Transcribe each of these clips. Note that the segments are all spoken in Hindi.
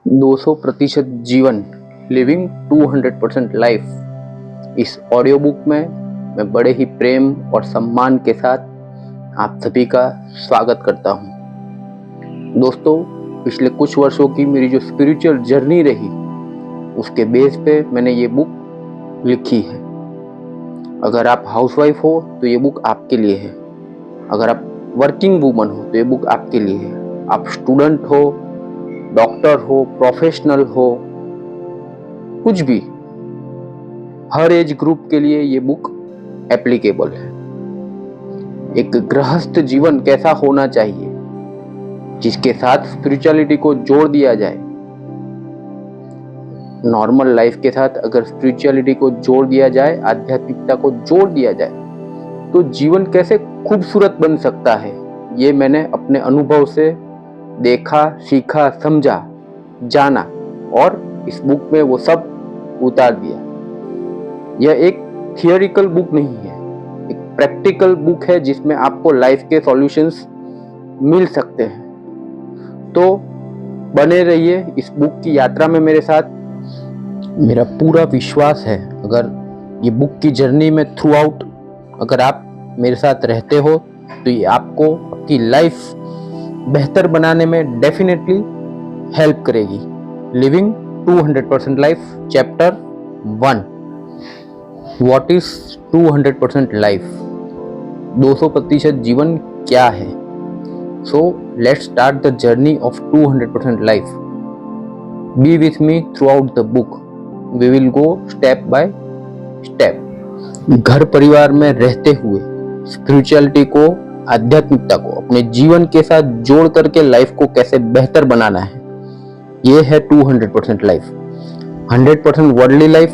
200% जीवन लिविंग 200% लाइफ। इस ऑडियो बुक में मैं बड़े ही प्रेम और सम्मान के साथ आप सभी का स्वागत करता हूँ। दोस्तों, पिछले कुछ वर्षों की मेरी जो स्पिरिचुअल जर्नी रही उसके बेस पे मैंने ये बुक लिखी है। अगर आप हाउसवाइफ हो तो ये बुक आपके लिए है। अगर आप वर्किंग वूमन हो तो ये बुक आपके लिए है। आप स्टूडेंट हो, डॉक्टर हो, प्रोफेशनल हो, कुछ भी, हर एज ग्रुप के लिए ये बुक एप्लीकेबल है। एक गृहस्थ जीवन कैसा होना चाहिए जिसके साथ स्पिरिचुअलिटी को जोड़ दिया जाए। नॉर्मल लाइफ के साथ अगर स्पिरिचुअलिटी को जोड़ दिया जाए, आध्यात्मिकता को जोड़ दिया जाए, तो जीवन कैसे खूबसूरत बन सकता है, ये मैंने अपने अनुभव से देखा, सीखा, समझा, जाना और इस बुक में वो सब उतार दिया। यह एक थियोरिकल बुक नहीं है, एक प्रैक्टिकल बुक है जिसमें आपको लाइफ के सॉल्यूशंस मिल सकते हैं। तो बने रहिए इस बुक की यात्रा में मेरे साथ। मेरा पूरा विश्वास है अगर ये बुक की जर्नी में थ्रू आउट अगर आप मेरे साथ रहते हो तो ये आपको आपकी लाइफ बेहतर बनाने में डेफिनेटली हेल्प करेगी। Living 200% life, chapter 1। What is 200% life? 200% जीवन क्या है? So let's start the journey of 200% life. Be with me throughout the book. We will go step by step. घर परिवार में रहते हुए स्पिरिचुअलिटी को, आध्यात्मिकता को अपने जीवन के साथ जोड़ करके लाइफ को कैसे बेहतर बनाना है, ये है 200% लाइफ। 100% वर्ल्डली लाइफ,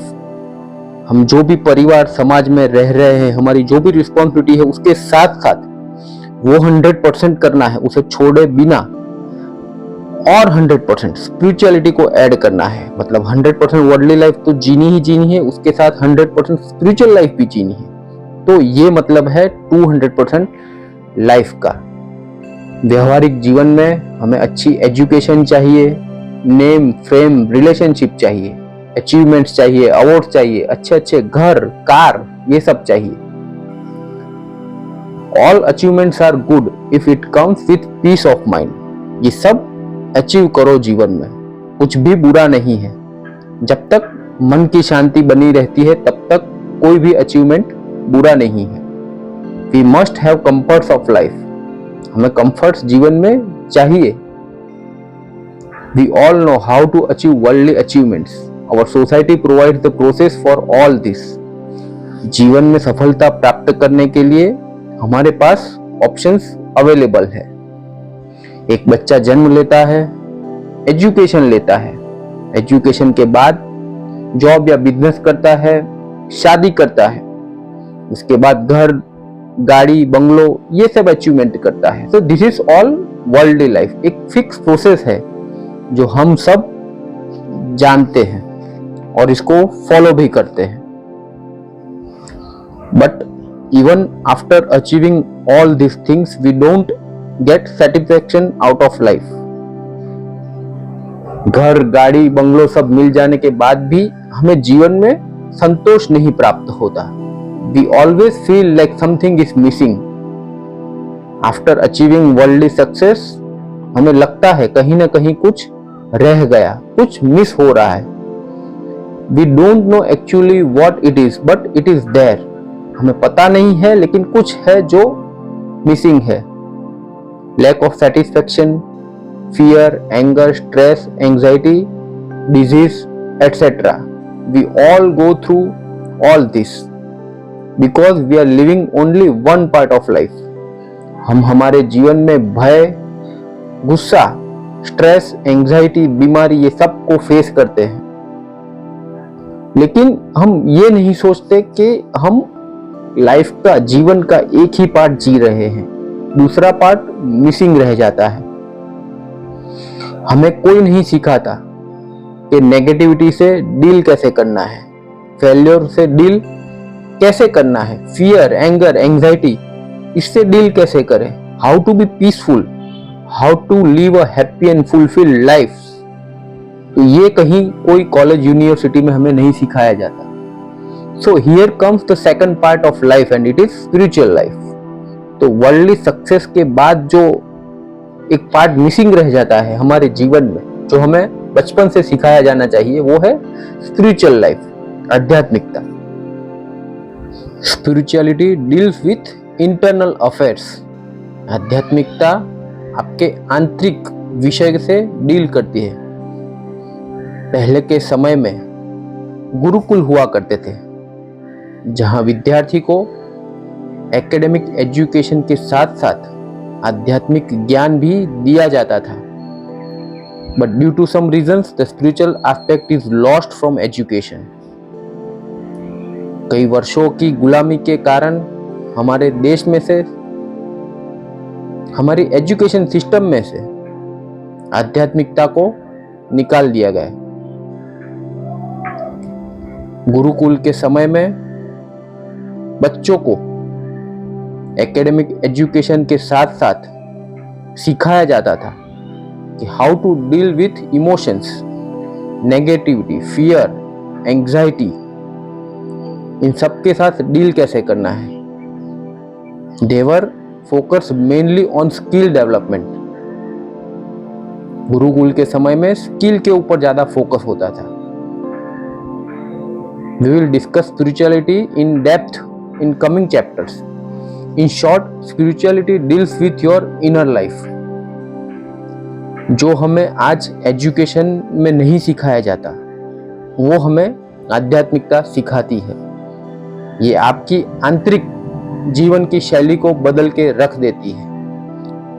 हम जो भी परिवार समाज में रह रहे हैं, हमारी जो भी रिस्पॉन्सिबिलिटी है उसके साथ साथ वो 100% करना है, उसे छोड़े बिना। और 100% स्पिरिचुअलिटी को ऐड करना है। मतलब 100% वर्ल्डली लाइफ तो जीनी ही जीनी है, उसके साथ 100% स्पिरिचुअल लाइफ भी जीनी है। तो ये मतलब है 200% लाइफ का। व्यवहारिक जीवन में हमें अच्छी एजुकेशन चाहिए, नेम, फेम, रिलेशनशिप चाहिए, अचीवमेंट्स चाहिए, अवार्ड्स चाहिए, अच्छे अच्छे घर, कार, ये सब चाहिए। All achievements are good if it comes with peace of mind. ये सब अचीव करो जीवन में, कुछ भी बुरा नहीं है। जब तक मन की शांति बनी रहती है तब तक कोई भी अचीवमेंट बुरा नहीं है। We must have comforts of life. हमें कंफर्ट्स जीवन में चाहिए। We all know how to achieve worldly achievements. Our society provides the process for all this. जीवन में सफलता प्राप्त करने के लिए हमारे पास ऑप्शंस अवेलेबल है। एक बच्चा जन्म लेता है, एजुकेशन लेता है, एजुकेशन के बाद जॉब या बिजनेस करता है, शादी करता है, उसके बाद घर, गाड़ी, बंगलो, ये सब अचीवमेंट करता है। सो this is all worldly life. एक फिक्स प्रोसेस है जो हम सब जानते हैं और इसको फॉलो भी करते हैं। But even after achieving all this things we don't get satisfaction out of life. घर, गाड़ी, बंगलो सब मिल जाने के बाद भी हमें जीवन में संतोष नहीं प्राप्त होता। We always feel like something is missing. After achieving worldly success, हमें लगता है कहीं ना कहीं कुछ रह गया, कुछ मिस हो रहा है। We don't know actually what it is, but it is there. हमें पता नहीं है लेकिन कुछ है जो मिसिंग है। Lack of satisfaction, fear, anger, stress, anxiety, disease, etc. We all go through all this. Because we are living only one part of life. हम हमारे जीवन में भय, गुस्सा, स्ट्रेस, एंजाइटी, बीमारी, ये सब को फेस करते हैं। लेकिन हम ये नहीं सोचते कि हम लाइफ का, जीवन का एक ही पार्ट जी रहे हैं, दूसरा पार्ट मिसिंग रह जाता है। हमें कोई नहीं सिखाता कि नेगेटिविटी से डील कैसे करना है, फेलियर से डील कैसे करना है, फियर, एंगर, एंजाइटी, इससे डील कैसे करें, how to be peaceful, how to live a happy and fulfilled life. तो ये कहीं कोई कॉलेज यूनिवर्सिटी में हमें नहीं सिखाया जाता। So here comes the second part of life and it is spiritual life. तो वर्ल्डली सक्सेस के बाद जो एक पार्ट मिसिंग रह जाता है हमारे जीवन में, जो हमें बचपन से सिखाया जाना चाहिए, वो है स्पिरिचुअल लाइफ, आध्यात्मिकता। Spirituality deals with internal affairs. आध्यात्मिकता आपके आंतरिक विषय से डील करती है। पहले के समय में गुरुकुल हुआ करते थे, जहां विद्यार्थी को एकेडमिक एजुकेशन के साथ साथ आध्यात्मिक ज्ञान भी दिया जाता था। But due to some reasons the spiritual aspect is lost from education. कई वर्षों की गुलामी के कारण हमारे देश में से, हमारी एजुकेशन सिस्टम में से आध्यात्मिकता को निकाल दिया गया। गुरुकुल के समय में बच्चों को एकेडमिक एजुकेशन के साथ साथ सिखाया जाता था कि how to deal with emotions, negativity, fear, anxiety, इन सब के साथ डील कैसे करना है। They're focus mainly on skill development. Gurukul के समय में स्किल के ऊपर ज्यादा फोकस होता था। We will discuss spirituality in depth in coming chapters. In short, spirituality deals with your inner life. जो हमें आज एजुकेशन में नहीं सिखाया जाता, वो हमें आध्यात्मिकता सिखाती है। ये आपकी आंतरिक जीवन की शैली को बदल के रख देती है,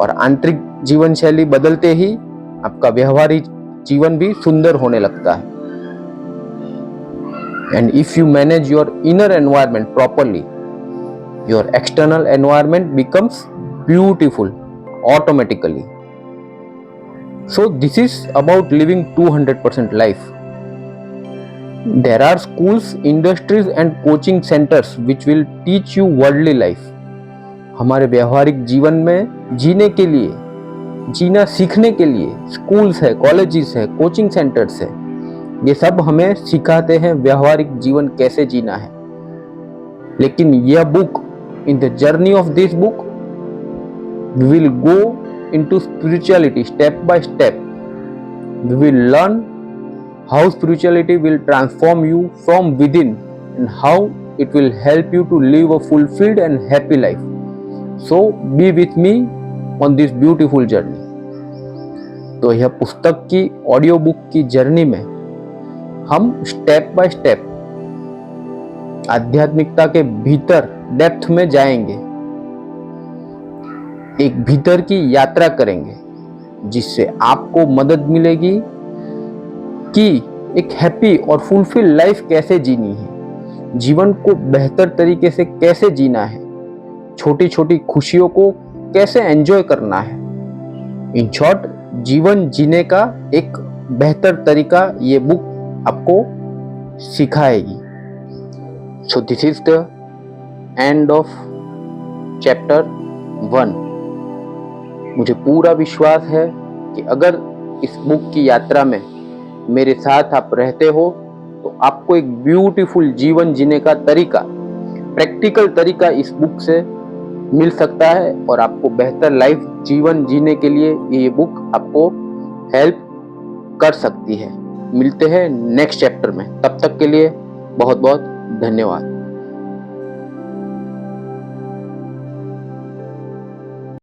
और आंतरिक जीवन शैली बदलते ही आपका व्यवहारिक जीवन भी सुंदर होने लगता है। And if you manage your inner environment properly, your external environment becomes beautiful automatically. So this is about living 200% life. There are schools, industries and coaching centers which will teach you worldly life. हमारे व्यवहारिक जीवन में जीने के लिए, जीना सीखने के लिए स्कूल्स है, कॉलेजेस है, कोचिंग सेंटर्स है। ये सब हमें सिखाते हैं व्यवहारिक जीवन कैसे जीना है। लेकिन यह book, in the journey of this book we will go into spirituality step by step. We will learn how spirituality will transform you from within and how it will help you to live a fulfilled and happy life. So be with me on this beautiful journey. तो यह पुस्तक की ऑडियो बुक की जर्नी में हम स्टेप बाय स्टेप आध्यात्मिकता के भीतर डेप्थ में जाएंगे, एक भीतर की यात्रा करेंगे, जिससे आपको मदद मिलेगी कि एक हैप्पी और फुलफिल लाइफ कैसे जीनी है, जीवन को बेहतर तरीके से कैसे जीना है, छोटी छोटी खुशियों को कैसे एंजॉय करना है। इन शॉर्ट, जीवन जीने का एक बेहतर तरीका ये बुक आपको सिखाएगी। So this is the end of chapter 1। मुझे पूरा विश्वास है कि अगर इस बुक की यात्रा में मेरे साथ आप रहते हो तो आपको एक ब्यूटीफुल जीवन जीने का तरीका, प्रैक्टिकल तरीका इस बुक से मिल सकता है, और आपको बेहतर लाइफ जीवन जीने के लिए ये बुक आपको हेल्प कर सकती है। मिलते हैं नेक्स्ट चैप्टर में, तब तक के लिए बहुत बहुत धन्यवाद।